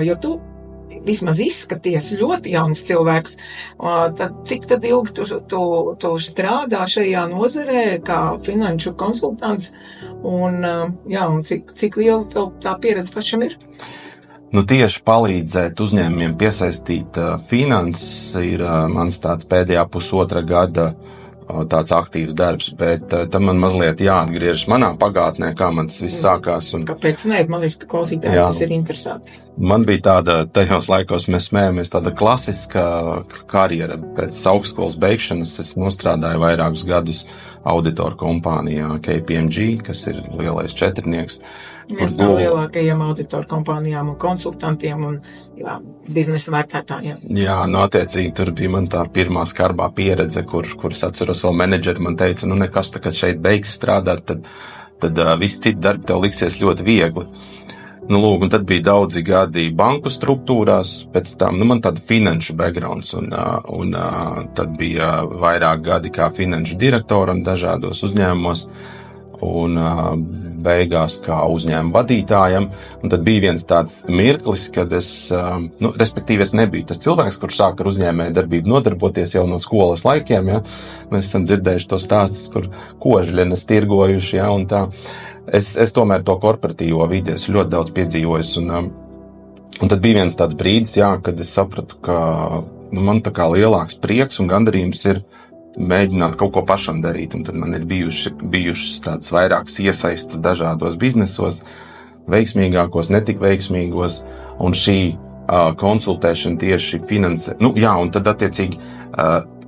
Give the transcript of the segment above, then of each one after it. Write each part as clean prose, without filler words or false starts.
Jo tu vismaz izskaties ļoti jauns cilvēks. Cik tad ilgi tu strādā šajā nozarē kā finanšu konsultants un cik liela tev tā pieredze pašam ir? Tieši palīdzēt uzņēmumiem piesaistīt finanses ir mans tāds pēdējā pusotra gada tāds aktīvs darbs, bet tam man mazliet jāatgriežas manā pagātnē, kā man tas viss sākās. Kāpēc ne? Man liekas, ka klausītājiem tas ir interesanti. Man bija tāda, tajos laikos mēs smējamies, tāda klasiska karjera. Pēc augstskolas beigšanas es nostrādāju vairākus gadus auditoru kompānijā KPMG, kas ir lielais četrnieks. Viens no lielākajiem auditoru kompānijām un konsultantiem un biznesa vērtētājiem. Jā, attiecīgi tur bija man tā pirmā skarbā pieredze, kur es atceros vēl menedžeri man teica, nekas, kad šeit beigs strādāt, tad viss citi darbi tev liksies ļoti viegli. Un tad bija daudzi gadi banku struktūrās, pēc tam, man tāda finanšu backgrounds, un tad bija vairāk gadi kā finanšu direktoram dažādos uzņēmumos, un beigās kā uzņēmuma vadītājam, un tad bija viens tāds mirklis, kad es nebiju tas cilvēks, kurš sāk ar uzņēmēju darbību nodarboties jau no skolas laikiem, Mēs esam dzirdējuši to stāstus, kur kožļenes tirgojuši, un tā. Es tomēr to korporatīvo vidi esmu ļoti daudz piedzīvojis, un tad bija viens tāds brīdis, kad es sapratu, ka man tā kā lielāks prieks un gandarījums ir mēģināt kaut ko pašam darīt, un tad man ir bijušas tādas vairākas iesaistas dažādos biznesos, veiksmīgākos, netik veiksmīgos, un šī konsultēšana tieši finansē, un tad attiecīgi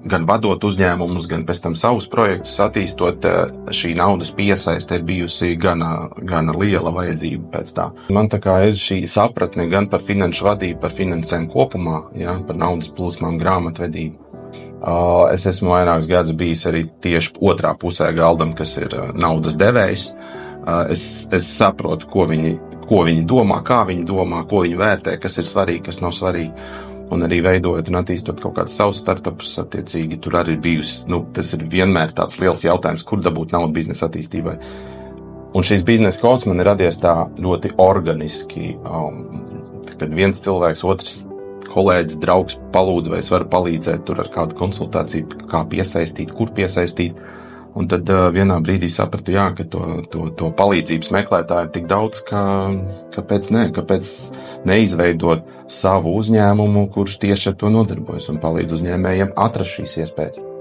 gan vadot uzņēmumus, gan pēc tam savus projektus attīstot, šī naudas piesaiste ir bijusi gana liela vajadzība pēc tā. Man tā kā ir šī sapratne gan par finanšu vadību, par finansēm kopumā, par naudas plūsmām, grāmatvedību. Es esmu vairākus gadus bijis arī tieši otrā pusē galdam, kas ir naudas devējs. Es saprotu, ko viņi domā, kā viņi domā, ko viņi vērtē, kas ir svarīgi, kas nav svarīgi. Un arī veidojot un attīstot kaut kādus savus startupus, attiecīgi tur arī bijusi, tas ir vienmēr tāds liels jautājums, kur dabūt naudu biznesa attīstībai. Un šis biznesa kods man ir radies tā ļoti organiski, kad viens cilvēks, otrs kolēģis, draugs palūdz, vai es varu palīdzēt tur ar kādu konsultāciju, kā piesaistīt, kur piesaistīt. Un tad vienā brīdī sapratu, ka to palīdzības meklētāju ir tik daudz, kāpēc neizveidot savu uzņēmumu, kurš tieši ar to nodarbojas un palīdz uzņēmējiem atrast šīs iespējas.